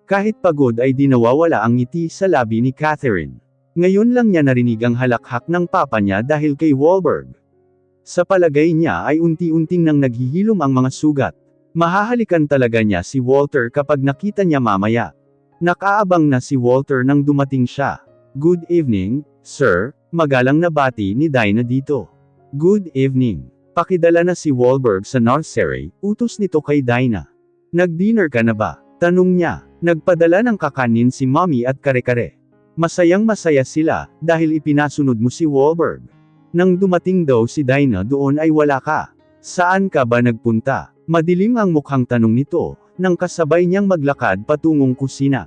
Kahit pagod ay di nawawala ang ngiti sa labi ni Catherine. Ngayon lang niya narinig ang halakhak ng papa niya dahil kay Wahlberg. Sa palagay niya ay unti-unting nang naghihilom ang mga sugat. Mahahalikan talaga niya si Walter kapag nakita niya mamaya. Nakaabang na si Walter nang dumating siya. "Good evening, sir," magalang na bati ni Dinah dito. "Good evening." Pakidala na si Wahlberg sa nursery, utos nito kay Dinah. "Nag-dinner ka na ba?" tanong niya. Nagpadala ng kakanin si Mommy at kare-kare. Masayang masaya sila, dahil ipinasunod mo si Wahlberg. Nang dumating daw si Dinah doon ay wala ka. "Saan ka ba nagpunta?" Madilim ang mukhang tanong nito, nang kasabay niyang maglakad patungong kusina.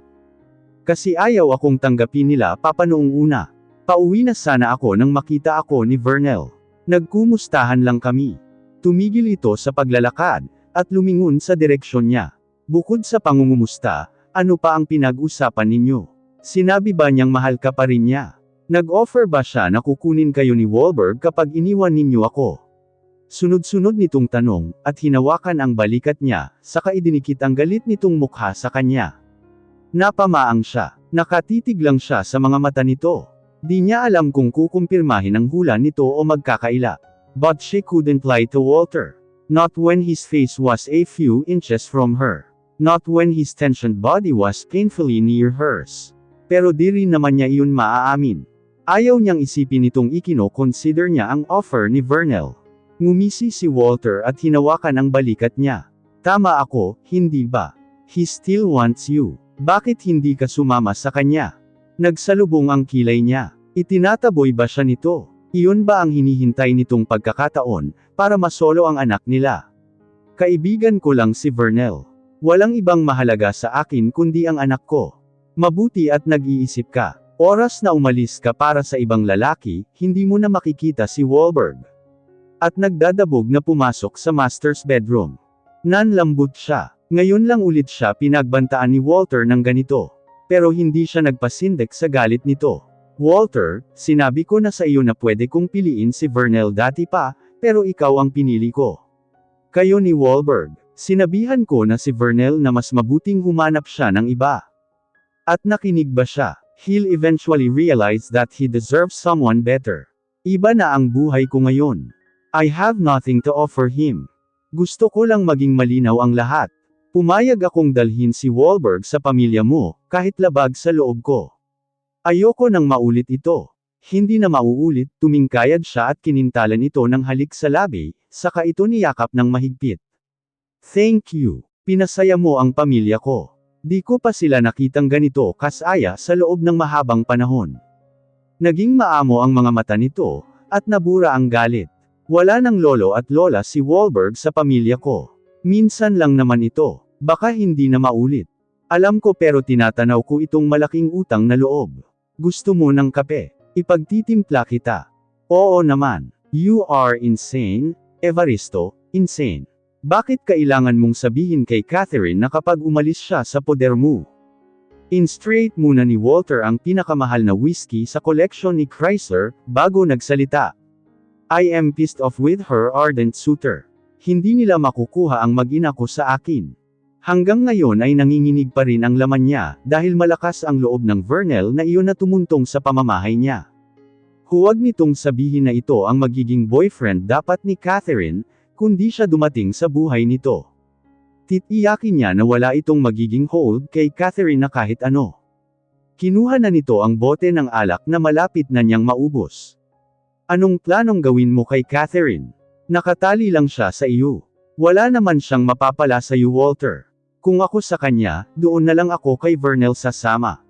"Kasi ayaw akong tanggapin nila papa noong una. Pauwi na sana ako nang makita ako ni Vernel. Nagkumustahan lang kami." Tumigil ito sa paglalakad, at lumingon sa direksyon niya. "Bukod sa pangungumusta, ano pa ang pinag-usapan ninyo? Sinabi ba niyang mahal ka pa rin niya? Nag-offer ba siya na kukunin kayo ni Wahlberg kapag iniwan ninyo ako?" Sunod-sunod nitong tanong, at hinawakan ang balikat niya, saka idinikit ang galit nitong mukha sa kanya. Napamaang siya. Nakatitig lang siya sa mga mata nito. Di niya alam kung kukumpirmahin ang hula nito o magkakaila. But she couldn't lie to Walter. Not when his face was a few inches from her. Not when his tensioned body was painfully near hers. Pero di rin naman niya iyon maaamin. Ayaw niyang isipin itong ikino-consider niya ang offer ni Vernel. Ngumisi si Walter at hinawakan ang balikat niya. "Tama ako, hindi ba? He still wants you. Bakit hindi ka sumama sa kanya?" Nagsalubong ang kilay niya. Itinataboy ba siya nito? Iyon ba ang hinihintay nitong pagkakataon, para masolo ang anak nila? "Kaibigan ko lang si Vernel. Walang ibang mahalaga sa akin kundi ang anak ko. Mabuti at nag-iisip ka. Oras na umalis ka para sa ibang lalaki, hindi mo na makikita si Wahlberg." At nagdadabog na pumasok sa master's bedroom. Nanlambot siya. Ngayon lang ulit siya pinagbantaan ni Walter ng ganito. Pero hindi siya nagpasindak sa galit nito. "Walter, sinabi ko na sa iyo na pwede kong piliin si Vernel dati pa, pero ikaw ang pinili ko. Kayo ni Wahlberg. Sinabihan ko na si Vernel na mas mabuting humanap siya ng iba. At nakinig ba siya? He'll eventually realize that he deserves someone better. Iba na ang buhay ko ngayon. I have nothing to offer him. Gusto ko lang maging malinaw ang lahat. Pumayag akong dalhin si Wahlberg sa pamilya mo, kahit labag sa loob ko. Ayoko nang maulit ito." Hindi na mauulit, tumingkayad siya at kinintalan ito ng halik sa labi, saka ito niyakap ng mahigpit. "Thank you. Pinasaya mo ang pamilya ko. Di ko pa sila nakitang ganito kasaya sa loob ng mahabang panahon." Naging maamo ang mga mata nito, at nabura ang galit. "Wala nang lolo at lola si Wahlberg sa pamilya ko. Minsan lang naman ito. Baka hindi na maulit. Alam ko pero tinatanaw ko itong malaking utang na loob. Gusto mo ng kape? Ipagtitimpla kita." "Oo naman. You are insane, Evaristo, insane. Bakit kailangan mong sabihin kay Catherine na kapag umalis siya sa poder mo?" In-straight muna ni Walter ang pinakamahal na whiskey sa koleksyon ni Chrysler, bago nagsalita. "I am pissed off with her ardent suitor. Hindi nila makukuha ang mag-ina ko sa akin. Hanggang ngayon ay nanginginig pa rin ang laman niya, dahil malakas ang loob ng Vernel na iyon na tumuntong sa pamamahay niya. Huwag nitong sabihin na ito ang magiging boyfriend dapat ni Catherine, kundi siya dumating sa buhay nito. Titiyakin niya na wala itong magiging hold kay Catherine na kahit ano." Kinuha na nito ang bote ng alak na malapit na niyang maubos. "Anong planong gawin mo kay Catherine? Nakatali lang siya sa iyo. Wala naman siyang mapapala sa iyo, Walter. Kung ako sa kanya, doon na lang ako kay Vernel sasama."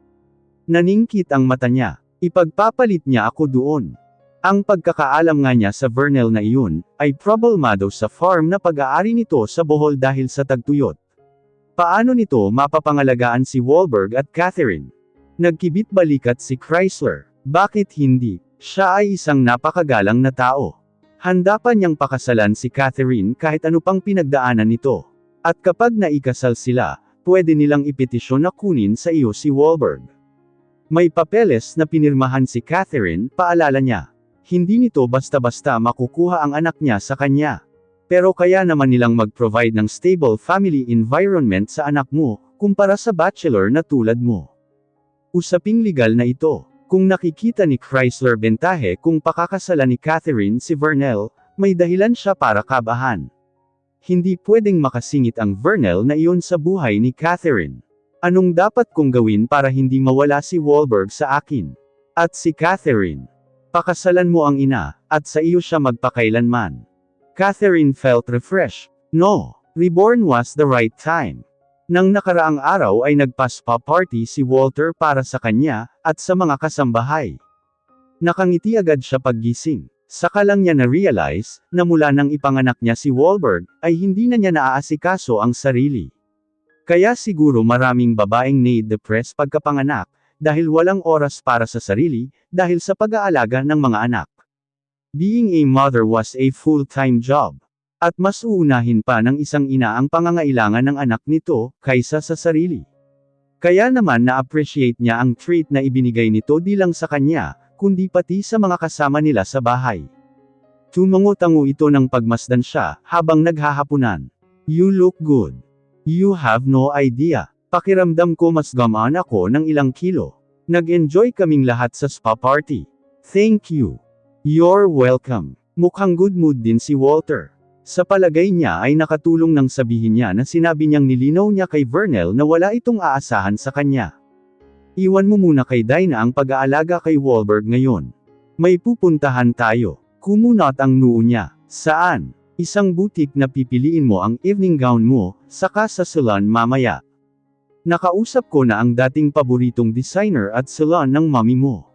Naningkit ang mata niya. Ipagpapalit niya ako doon. Ang pagkakaalam nga niya sa Vernel na iyon, ay problemado sa farm na pag-aari nito sa Bohol dahil sa tagtuyot. Paano nito mapapangalagaan si Wahlberg at Catherine? Nagkibit balikat si Chrysler. Bakit hindi? Siya ay isang napakagalang na tao. Handa pa niyang pakasalan si Catherine kahit ano pang pinagdaanan nito. At kapag naikasal sila, pwede nilang ipetisyon na kunin sa iyo si Wahlberg. May papeles na pinirmahan si Catherine, paalala niya. Hindi nito basta-basta makukuha ang anak niya sa kanya. Pero kaya naman nilang mag-provide ng stable family environment sa anak mo, kumpara sa bachelor na tulad mo. Usaping legal na ito. Kung nakikita ni Chrysler bentahe kung pakakasalan ni Catherine si Vernel, may dahilan siya para kabahan. Hindi pwedeng makasingit ang Vernel na iyon sa buhay ni Catherine. Anong dapat kong gawin para hindi mawala si Wahlberg sa akin? At si Catherine? Pakasalan mo ang ina, at sa iyo siya magpakailanman. Catherine felt refreshed. No, reborn was the right time. Nang nakaraang araw ay nagpa-spa party si Walter para sa kanya, at sa mga kasambahay. Nakangiti agad siya paggising. Saka lang niya na-realize, na mula nang ipanganak niya si Wahlberg, ay hindi na niya naaasikaso ang sarili. Kaya siguro maraming babaeng na-depress pagkapanganak, dahil walang oras para sa sarili, dahil sa pag-aalaga ng mga anak. Being a mother was a full-time job. At mas uunahin pa ng isang ina ang pangangailangan ng anak nito, kaysa sa sarili. Kaya naman na-appreciate niya ang treat na ibinigay nito di lang sa kanya, kundi pati sa mga kasama nila sa bahay. Tumango-tango ito ng pagmasdan siya, habang naghahapunan. You look good. You have no idea. Pakiramdam ko mas gamaan ako ng ilang kilo. Nag-enjoy kaming lahat sa spa party. Thank you. You're welcome. Mukhang good mood din si Walter. Sa palagay niya ay nakatulong nang sabihin niya na sinabi niyang nilinaw niya kay Vernel na wala itong aasahan sa kanya. Iwan mo muna kay Dinah ang pag-aalaga kay Wahlberg ngayon. May pupuntahan tayo. Kumunot ang noo niya. Saan? Isang butik na pipiliin mo ang evening gown mo, saka sa salon mamaya. Nakausap ko na ang dating paboritong designer at salon ng mommy mo.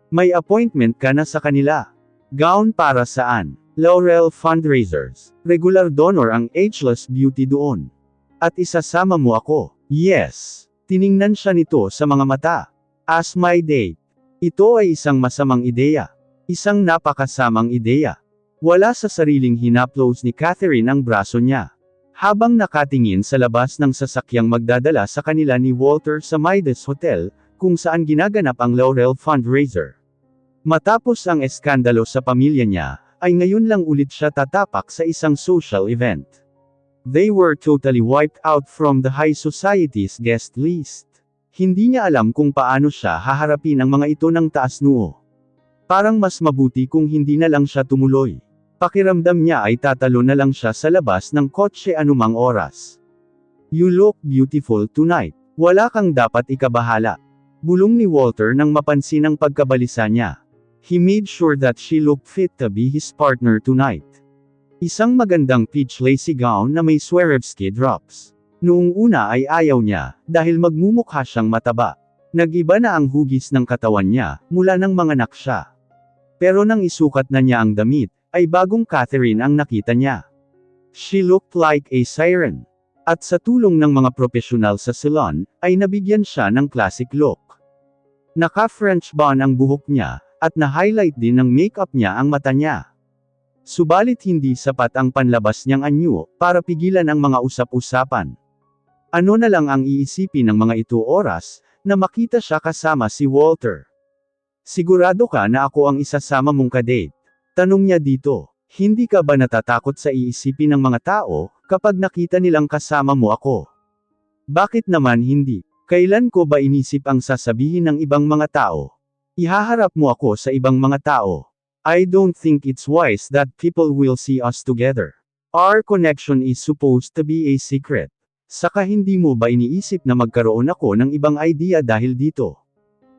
May appointment ka na sa kanila. Gown para saan? Laurel Fundraisers. Regular donor ang Ageless Beauty doon. At isasama mo ako. Yes. Tiningnan siya nito sa mga mata. As my date. Ito ay isang masamang ideya. Isang napakasamang ideya. Wala sa sariling hinaplos ni Catherine ang braso niya. Habang nakatingin sa labas ng sasakyang magdadala sa kanila ni Walter sa Midas Hotel, kung saan ginaganap ang Laurel Fundraiser. Matapos ang eskandalo sa pamilya niya, ay ngayon lang ulit siya tatapak sa isang social event. They were totally wiped out from the high society's guest list. Hindi niya alam kung paano siya haharapin ang mga ito ng taas noo. Parang mas mabuti kung hindi na lang siya tumuloy. Pakiramdam niya ay tatalo na lang siya sa labas ng kotse anumang oras. You look beautiful tonight. Wala kang dapat ikabahala. Bulong ni Walter nang mapansin ang pagkabalisa niya. He made sure that she looked fit to be his partner tonight. Isang magandang peach lacy gown na may Swarovski drops. Noong una ay ayaw niya, dahil magmumukha siyang mataba. Nag-iba na ang hugis ng katawan niya, mula nang manganak siya. Pero nang isukat na niya ang damit, ay bagong Catherine ang nakita niya. She looked like a siren. At sa tulong ng mga profesional sa salon, ay nabigyan siya ng classic look. Naka-French bun ang buhok niya, at na-highlight din ng makeup niya ang mata niya. Subalit hindi sapat ang panlabas niyang anyo, para pigilan ang mga usap-usapan. Ano na lang ang iisipin ng mga ito oras, na makita siya kasama si Walter. Sigurado ka na ako ang isasama mong kadate? Tanong niya dito. Hindi ka ba natatakot sa iisipin ng mga tao, kapag nakita nilang kasama mo ako? Bakit naman hindi? Kailan ko ba inisip ang sasabihin ng ibang mga tao? Ihaharap mo ako sa ibang mga tao. I don't think it's wise that people will see us together. Our connection is supposed to be a secret. Saka hindi mo ba iniisip na magkaroon ako ng ibang idea dahil dito?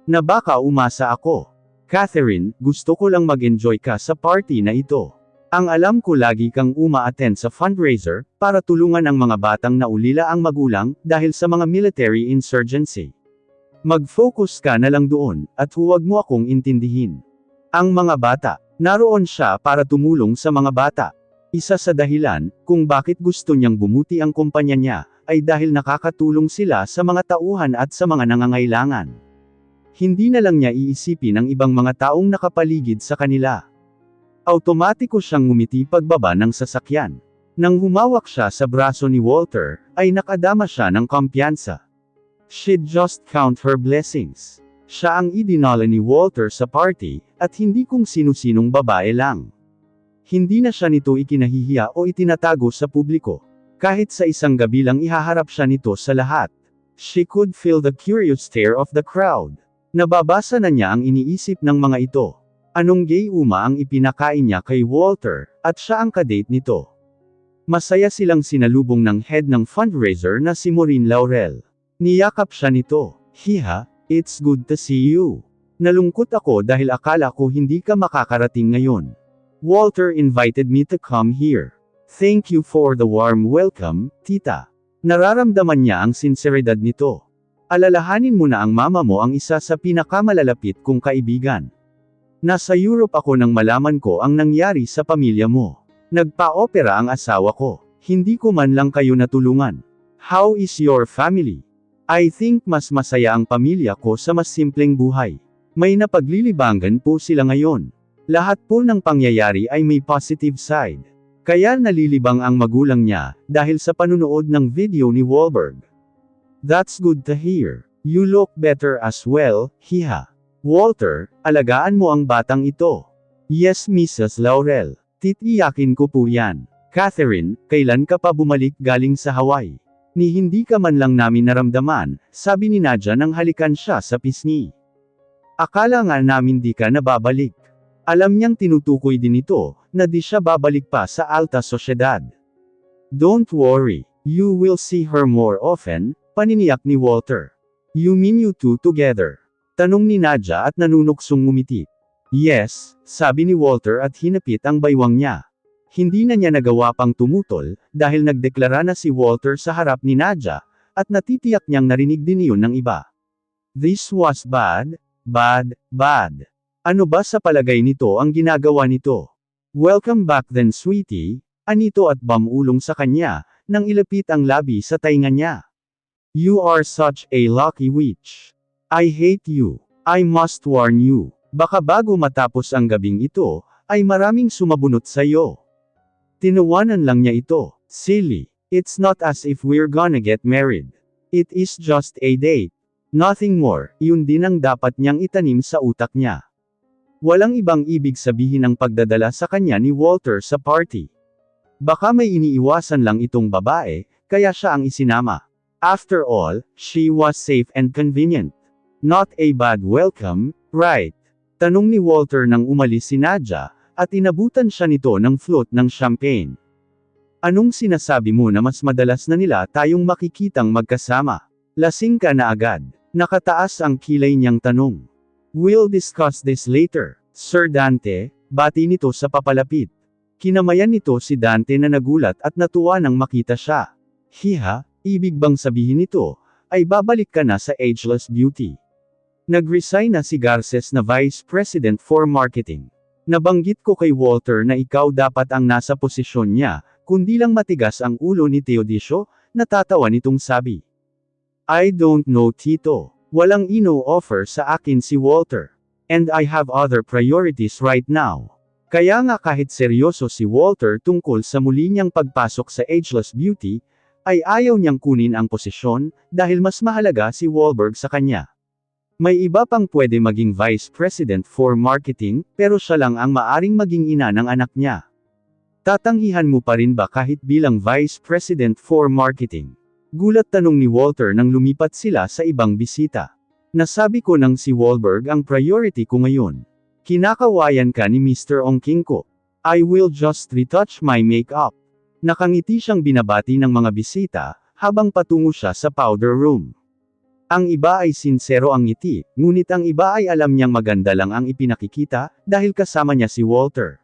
Na baka umasa ako. Catherine, gusto ko lang mag-enjoy ka sa party na ito. Ang alam ko lagi kang uma-attend sa fundraiser, para tulungan ang mga batang naulila ang magulang, dahil sa mga military insurgency. Mag-focus ka na lang doon, at huwag mo akong intindihin. Ang mga bata, naroon siya para tumulong sa mga bata. Isa sa dahilan, kung bakit gusto niyang bumuti ang kumpanya niya, ay dahil nakakatulong sila sa mga tauhan at sa mga nangangailangan. Hindi na lang niya iisipin ang ibang mga taong nakapaligid sa kanila. Automatiko siyang ngumiti pagbaba ng sasakyan. Nang humawak siya sa braso ni Walter, ay nakadama siya ng kumpiyansa. She'd just count her blessings. Siya ang idinala ni Walter sa party, at hindi kung sino-sinong babae lang. Hindi na siya nito ikinahihiya o itinatago sa publiko. Kahit sa isang gabi lang ihaharap siya nito sa lahat. She could feel the curious stare of the crowd. Nababasa na niya ang iniisip ng mga ito. Anong gayuma ang ipinakain niya kay Walter, at siya ang kadate nito. Masaya silang sinalubong ng head ng fundraiser na si Maureen Laurel. Niyakap siya nito. Hiha, it's good to see you. Nalungkot ako dahil akala ko hindi ka makakarating ngayon. Walter invited me to come here. Thank you for the warm welcome, tita. Nararamdaman niya ang sinseridad nito. Alalahanin mo na ang mama mo ang isa sa pinakamalalapit kong kaibigan. Nasa Europe ako nang malaman ko ang nangyari sa pamilya mo. Nagpa-opera ang asawa ko. Hindi ko man lang kayo natulungan. How is your family? I think mas masaya ang pamilya ko sa mas simpleng buhay. May napaglilibangan po sila ngayon. Lahat po ng pangyayari ay may positive side. Kaya nalilibang ang magulang niya, dahil sa panunood ng video ni Wahlberg. That's good to hear. You look better as well, hiha. Walter, alagaan mo ang batang ito. Yes, Mrs. Laurel. Titiyakin ko po yan. Catherine, kailan ka pa bumalik galing sa Hawaii? Ni hindi ka man lang namin naramdaman, sabi ni Nadia nang halikan siya sa pisngi. Akala nga namin di ka nababalik. Alam niyang tinutukoy din ito, na di siya babalik pa sa alta sosyedad. Don't worry, you will see her more often, paniniyak ni Walter. You mean you two together? Tanong ni Nadia at nanunuksong ngumiti. Yes, sabi ni Walter at hinapit ang baywang niya. Hindi na niya nagawa pang tumutol, dahil nagdeklara na si Walter sa harap ni Nadia, at natitiyak niyang narinig din iyon ng iba. This was bad, bad, bad. Ano ba sa palagay nito ang ginagawa nito? Welcome back then sweetie, anito at bamulong sa kanya, nang ilapit ang labi sa tainga niya. You are such a lucky witch. I hate you. I must warn you. Baka bago matapos ang gabing ito, ay maraming sumabunot sa iyo. Tinawanan lang niya ito. Silly. It's not as if we're gonna get married. It is just a date. Nothing more. Yun din ang dapat niyang itanim sa utak niya. Walang ibang ibig sabihin ang pagdadala sa kanya ni Walter sa party. Baka may iniiwasan lang itong babae, kaya siya ang isinama. After all, she was safe and convenient. Not a bad welcome, right? Tanong ni Walter nang umalis si Nadia, at inabutan siya nito ng float ng champagne. Anong sinasabi mo na mas madalas na nila tayong makikitang magkasama? Lasing ka na agad. Nakataas ang kilay niyang tanong. We'll discuss this later, Sir Dante, bati nito sa papalapit. Kinamayan nito si Dante na nagulat at natuwa nang makita siya. Hiha, ibig bang sabihin nito, ay babalik ka na sa Ageless Beauty? Nag-resign na si Garces na Vice President for Marketing. Nabanggit ko kay Walter na ikaw dapat ang nasa posisyon niya, kundi lang matigas ang ulo ni Teodisio, natatawa nitong sabi. I don't know Tito. Walang ino-offer sa akin si Walter. And I have other priorities right now. Kaya nga kahit seryoso si Walter tungkol sa muli niyang pagpasok sa Ageless Beauty, ay ayaw niyang kunin ang posisyon, dahil mas mahalaga si Wahlberg sa kanya. May iba pang pwede maging Vice President for Marketing, pero siya lang ang maaring maging ina ng anak niya. Tatanghihan mo pa rin ba kahit bilang Vice President for Marketing? Gulat tanong ni Walter nang lumipat sila sa ibang bisita. Nasabi ko nang si Wahlberg ang priority ko ngayon. Kinakawayan ka ni Mr. Ongking ko. I will just retouch my makeup. Nakangiti siyang binabati ng mga bisita, habang patungo siya sa powder room. Ang iba ay sinsero ang ngiti, ngunit ang iba ay alam niyang maganda lang ang ipinakikita, dahil kasama niya si Walter.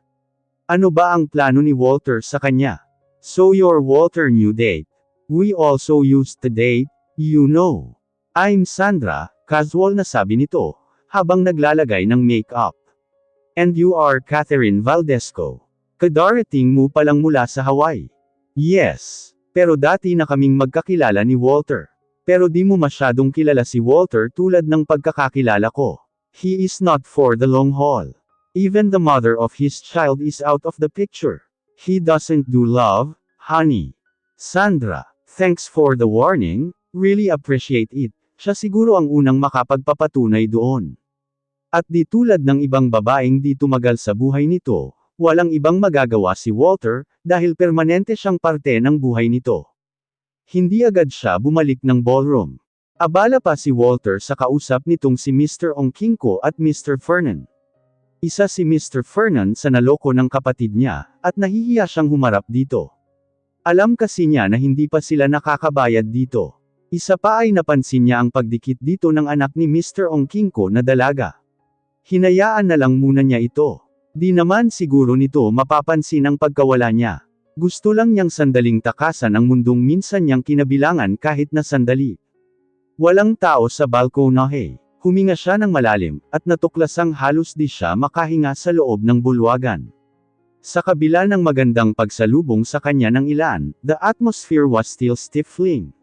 Ano ba ang plano ni Walter sa kanya? So your Walter new date. We also used to date, you know. I'm Sandra, casual na sabi nito, habang naglalagay ng makeup. And you are Catherine Valdesco. Kadarating mo palang mula sa Hawaii. Yes. Pero dati na kaming magkakilala ni Walter. Pero di mo masyadong kilala si Walter tulad ng pagkakakilala ko. He is not for the long haul. Even the mother of his child is out of the picture. He doesn't do love, honey. Sandra, thanks for the warning, really appreciate it. Siya siguro ang unang makapagpapatunay doon. At di tulad ng ibang babaeng di tumagal sa buhay nito, walang ibang magagawa si Walter, dahil permanente siyang parte ng buhay nito. Hindi agad siya bumalik ng ballroom. Abala pa si Walter sa kausap nitong si Mr. Ongkinko at Mr. Fernan. Isa si Mr. Fernan sa naloko ng kapatid niya, at nahihiya siyang humarap dito. Alam kasi niya na hindi pa sila nakakabayad dito. Isa pa ay napansin niya ang pagdikit dito ng anak ni Mr. Ongkinko na dalaga. Hinayaan na lang muna niya ito. Di naman siguro nito mapapansin ang pagkawala niya. Gusto lang niyang sandaling takasan ang mundong minsan niyang kinabilangan kahit na sandali. Walang tao sa balkonahe. Huminga siya ng malalim, at natuklasang halos di siya makahinga sa loob ng bulwagan. Sa kabila ng magandang pagsalubong sa kanya ng ilan, the atmosphere was still stifling.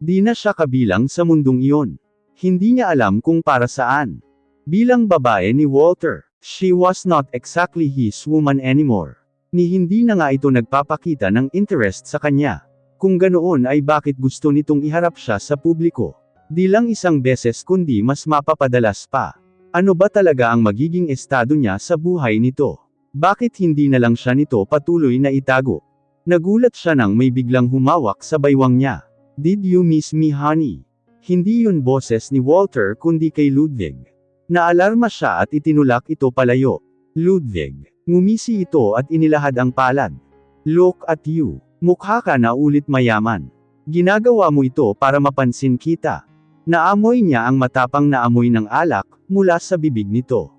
Di na siya kabilang sa mundong iyon. Hindi niya alam kung para saan. Bilang babae ni Walter, she was not exactly his woman anymore. Ni hindi na nga ito nagpapakita ng interest sa kanya. Kung ganoon ay bakit gusto nitong iharap siya sa publiko? Di lang isang beses kundi mas mapapadalas pa. Ano ba talaga ang magiging estado niya sa buhay nito? Bakit hindi na lang siya nito patuloy na itago? Nagulat siya nang may biglang humawak sa baywang niya. Did you miss me honey? Hindi yun boses ni Walter kundi kay Ludwig. Naalarma siya at itinulak ito palayo. Ludwig. Ngumisi ito at inilahad ang palad. Look at you. Mukha ka na ulit mayaman. Ginagawa mo ito para mapansin kita. Naamoy niya ang matapang na amoy ng alak, mula sa bibig nito.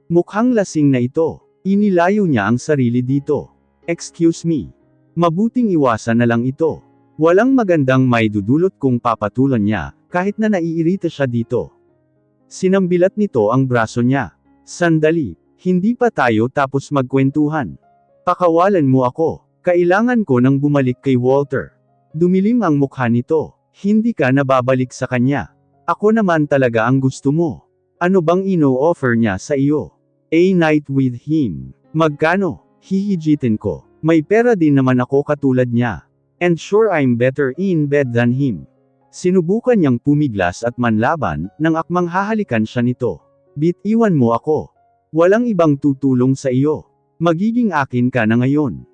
Mukhang lasing na ito. Inilayo niya ang sarili dito. Excuse me. Mabuting iwasan na lang ito. Walang magandang maidudulot kung papatulan niya, kahit na naiirita siya dito. Sinambilat nito ang braso niya. Sandali, hindi pa tayo tapos magkwentuhan. Pakawalan mo ako. Kailangan ko nang bumalik kay Walter. Dumilim ang mukha nito. Hindi ka nababalik sa kanya. Ako naman talaga ang gusto mo. Ano bang ino-offer niya sa iyo? A night with him. Magkano? Hihijitin ko. May pera din naman ako katulad niya. And sure I'm better in bed than him. Sinubukan niyang pumiglas at manlaban, nang akmang hahalikan siya nito. Bitiwan mo ako. Walang ibang tutulong sa iyo. Magiging akin ka na ngayon.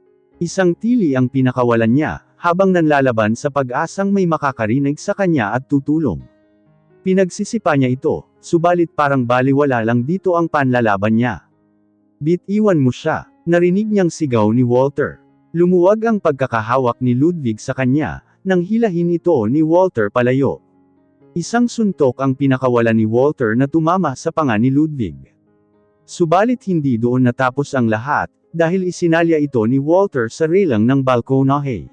Isang tili ang pinakawalan niya, habang nanlalaban sa pag-asang may makakarinig sa kanya at tutulong. Pinagsisipa niya ito, subalit parang baliwala lang dito ang panlalaban niya. Bitiwan mo siya, narinig niyang sigaw ni Walter. Lumuwag ang pagkakahawak ni Ludwig sa kanya, nang hilahin ito ni Walter palayo. Isang suntok ang pinakawala ni Walter na tumama sa panga ni Ludwig. Subalit hindi doon natapos ang lahat, dahil isinalya ito ni Walter sa relang ng balkonahe.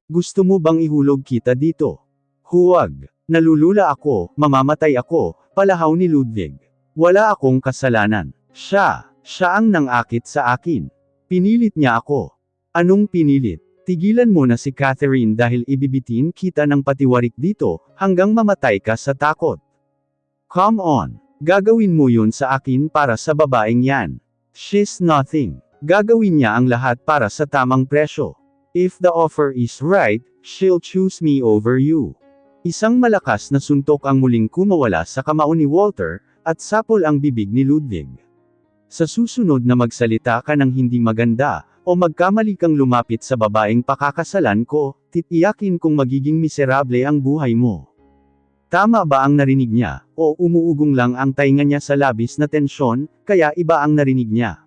Gusto mo bang ihulog kita dito? Huwag. Nalulula ako, mamamatay ako, palahaw ni Ludwig. Wala akong kasalanan. Siya ang nangakit sa akin. Pinilit niya ako. Anong pinilit? Tigilan mo na si Catherine dahil ibibitin kita ng patiwarik dito, hanggang mamatay ka sa takot. Come on. Gagawin mo yun sa akin para sa babaeng yan. She's nothing. Gagawin niya ang lahat para sa tamang presyo. If the offer is right, she'll choose me over you. Isang malakas na suntok ang muling kumawala sa kamao ni Walter, at sapol ang bibig ni Ludwig. Sa susunod na magsalita ka ng hindi maganda, o magkamali kang lumapit sa babaeng pakakasalan ko, titiyakin kong magiging miserable ang buhay mo. Tama ba ang narinig niya, o umuugong lang ang tainga niya sa labis na tensyon, kaya iba ang narinig niya?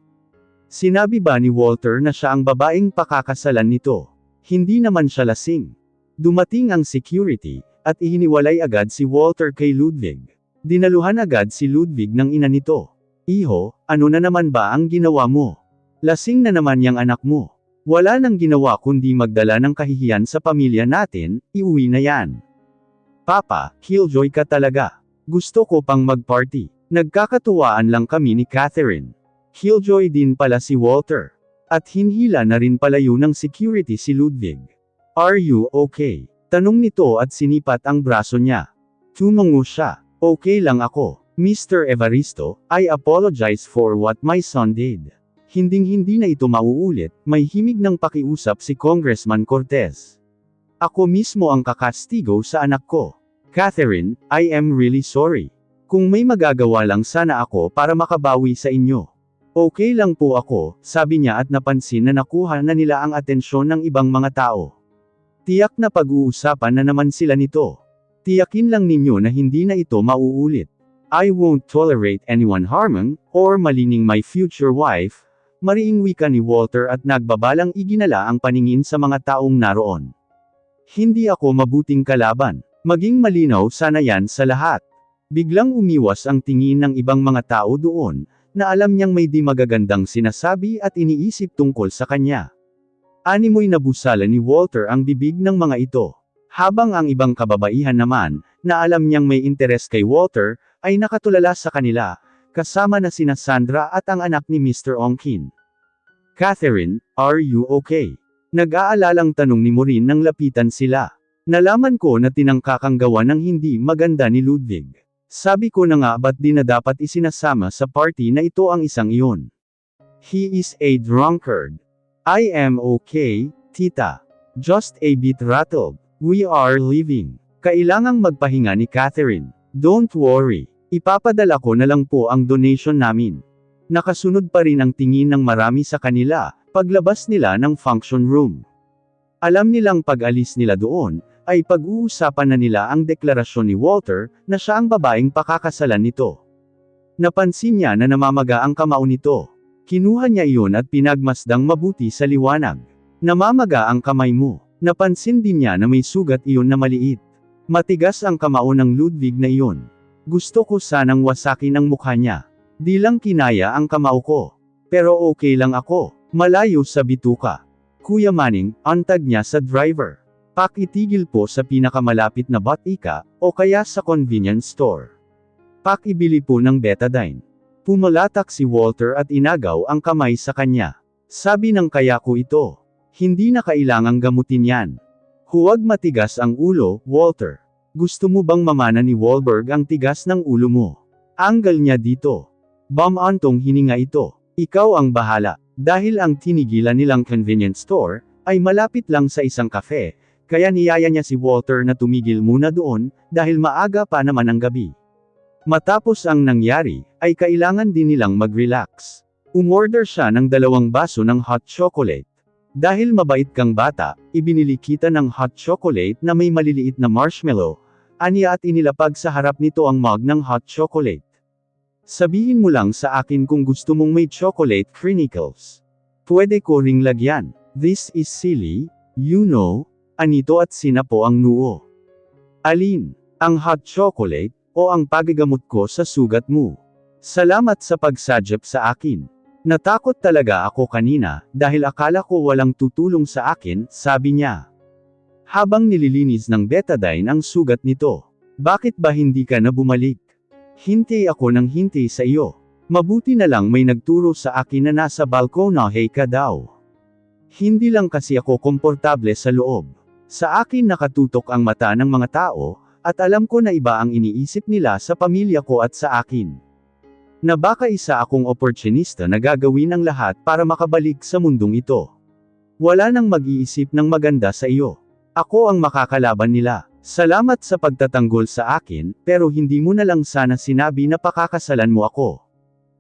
Sinabi ba ni Walter na siya ang babaeng pakakasalan nito? Hindi naman siya lasing. Dumating ang security, at ihiniwalay agad si Walter kay Ludwig. Dinaluhan agad si Ludwig ng ina nito. Iho, ano na naman ba ang ginawa mo? Lasing na naman yang anak mo. Wala nang ginawa kundi magdala ng kahihiyan sa pamilya natin, iuwi na yan. Papa, killjoy ka talaga. Gusto ko pang mag-party. Nagkakatuwaan lang kami ni Catherine. Killjoy din pala si Walter. At hinhila na rin palayo ng security si Ludwig. Are you okay? Tanong nito at sinipat ang braso niya. Tumungo siya. Okay lang ako. Mr. Evaristo, I apologize for what my son did. Hinding-hindi na ito mauulit, may himig ng pakiusap si Congressman Cortez. Ako mismo ang kakastigo sa anak ko. Catherine, I am really sorry. Kung may magagawa lang sana ako para makabawi sa inyo. Okay lang po ako, sabi niya at napansin na nakuha na nila ang atensyon ng ibang mga tao. Tiyak na pag-uusapan na naman sila nito. Tiyakin lang ninyo na hindi na ito mauulit. I won't tolerate anyone harming, or malining my future wife, mariing wika ni Walter at nagbabalang iginala ang paningin sa mga taong naroon. Hindi ako mabuting kalaban. Maging malinaw sana yan sa lahat. Biglang umiwas ang tingin ng ibang mga tao doon, na alam niyang may di magagandang sinasabi at iniisip tungkol sa kanya. Animoy nabusala ni Walter ang bibig ng mga ito. Habang ang ibang kababaihan naman, na alam niyang may interes kay Walter, ay nakatulala sa kanila, kasama na sina Sandra at ang anak ni Mr. Ongkin. Catherine, are you okay? Nag-aalalang tanong ni Maureen nang lapitan sila. Nalaman ko na tinangkakang gawa ng hindi maganda ni Ludwig. Sabi ko na nga ba't di na dapat isinasama sa party na ito ang isang iyon. He is a drunkard. I am okay, tita. Just a bit rattled. We are leaving. Kailangang magpahinga ni Catherine. Don't worry. Ipapadala ko na lang po ang donation namin. Nakasunod pa rin ang tingin ng marami sa kanila, paglabas nila ng function room. Alam nilang pag-alis nila doon, ay pag-uusapan na nila ang deklarasyon ni Walter, na siya ang babaeng pakakasalan nito. Napansin niya na namamaga ang kamao nito. Kinuha niya iyon at pinagmasdang mabuti sa liwanag. Namamaga ang kamay mo. Napansin din niya na may sugat iyon na maliit. Matigas ang kamao ng Ludwig na iyon. Gusto ko sanang wasakin ang mukha niya. Di lang kinaya ang kamao ko. Pero okay lang ako. Malayo sa bituka. Kuya Manning, antag niya sa driver. Pakitigil po sa pinakamalapit na botika, o kaya sa convenience store. Pakibili po ng betadine. Pumalatak si Walter at inagaw ang kamay sa kanya. Sabi ng kaya ko ito. Hindi na kailangang gamutin yan. Huwag matigas ang ulo, Walter. Gusto mo bang mamana ni Wahlberg ang tigas ng ulo mo? Anggal niya dito. Bamantong hininga ito. Ikaw ang bahala. Dahil ang tinigilan nilang convenience store, ay malapit lang sa isang cafe, kaya niyaya niya si Walter na tumigil muna doon, dahil maaga pa naman ang gabi. Matapos ang nangyari, ay kailangan din nilang mag-relax. Umorder siya ng 2 baso ng hot chocolate. Dahil mabait kang bata, ibinili kita ng hot chocolate na may maliliit na marshmallow, aniya at inilapag sa harap nito ang mug ng hot chocolate. Sabihin mo lang sa akin kung gusto mong may chocolate crinkles. Pwede ko ring lagyan. This is silly, you know, anito at sinapo ang noo. Alin? Ang hot chocolate, o ang pagagamot ko sa sugat mo? Salamat sa pagsadyap sa akin. Natakot talaga ako kanina, dahil akala ko walang tutulong sa akin, sabi niya. Habang nililinis ng betadine ang sugat nito. Bakit ba hindi ka na bumalik? Hintay ako ng hintay sa iyo. Mabuti na lang may nagturo sa akin na nasa balkonahe ka daw. Hindi lang kasi ako komportable sa loob. Sa akin nakatutok ang mata ng mga tao, at alam ko na iba ang iniisip nila sa pamilya ko at sa akin. Na baka isa akong oportunista na gagawin ang lahat para makabalik sa mundong ito. Wala nang mag-iisip ng maganda sa iyo. Ako ang makakalaban nila. Salamat sa pagtatanggol sa akin, pero hindi mo na lang sana sinabi na pakakasalan mo ako.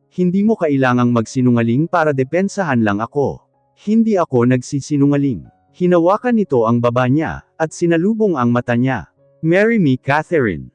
Hindi mo kailangang magsinungaling para depensahan lang ako. Hindi ako nagsisinungaling. Hinawakan nito ang baba niya, at sinalubong ang mata niya. Marry me, Catherine.